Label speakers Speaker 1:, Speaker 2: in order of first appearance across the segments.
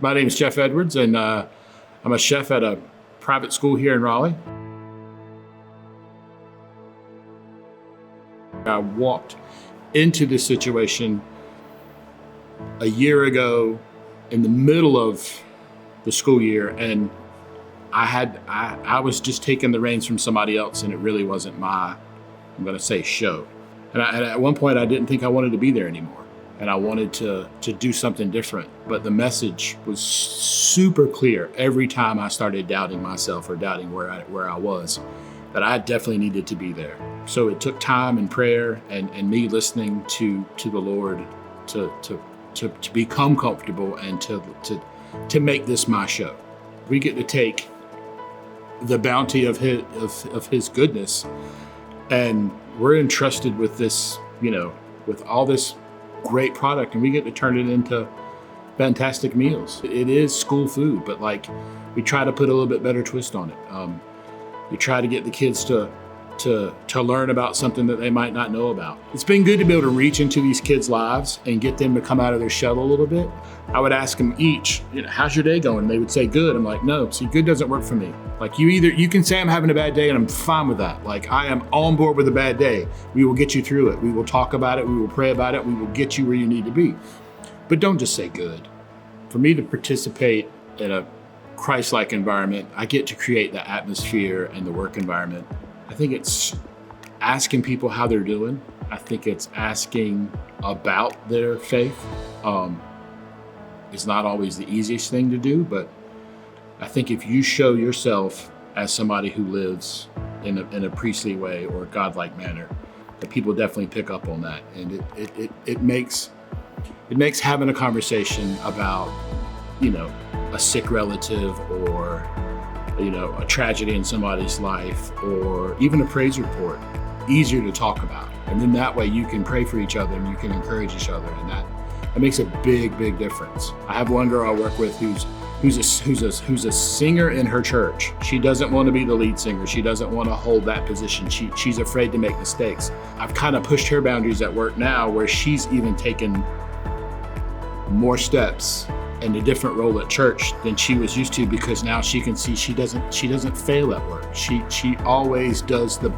Speaker 1: My name is Jeff Edwards, and I'm a chef at a private school here in Raleigh. I walked into this situation a year ago in the middle of the school year, and I was just taking the reins from somebody else, and it really wasn't my, I'm going to say, show. And at one point, I didn't think I wanted to be there anymore. And I wanted to do something different. But the message was super clear every time I started doubting myself or doubting where I was, that I definitely needed to be there. So it took time and prayer and me listening to the Lord to become comfortable and to make this my show. We get to take the bounty of his goodness, and we're entrusted with this, with all this great product, and we get to turn it into fantastic meals. It is school food, but we try to put a little bit better twist on it. We try to get the kids to learn about something that they might not know about. It's been good to be able to reach into these kids' lives and get them to come out of their shell a little bit. I would ask them each, how's your day going? They would say good. I'm like, no, see, good doesn't work for me. You can say I'm having a bad day and I'm fine with that. I am on board with a bad day. We will get you through it. We will talk about it. We will pray about it. We will get you where you need to be. But don't just say good. For me to participate in a Christ-like environment, I get to create the atmosphere and the work environment. I think it's asking people how they're doing. I think it's asking about their faith. It's not always the easiest thing to do, but I think if you show yourself as somebody who lives in a priestly way or a godlike manner, that people definitely pick up on that. And it makes having a conversation about, a sick relative or, a tragedy in somebody's life or even a praise report easier to talk about. And then that way you can pray for each other and you can encourage each other. And that makes a big, big difference. I have one girl I work with who's a singer in her church. She doesn't want to be the lead singer. She doesn't want to hold that position. She's afraid to make mistakes. I've kind of pushed her boundaries at work now, where she's even taken more steps in a different role at church than she was used to, because now she can see she doesn't fail at work. She always does the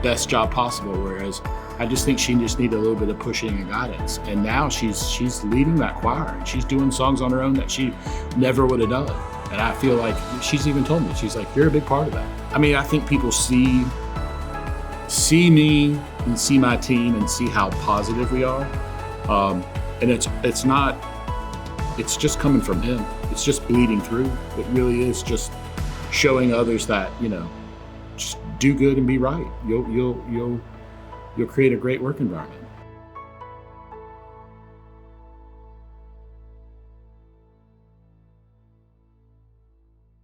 Speaker 1: best job possible, whereas I just think she just needed a little bit of pushing and guidance. And now she's leading that choir, and she's doing songs on her own that she never would have done. And I feel like she's even told me, she's like, you're a big part of that. I mean, I think people see me and see my team and see how positive we are. And it's just coming from him. It's just bleeding through. It really is just showing others that, just do good and be right. You'll create a great work environment.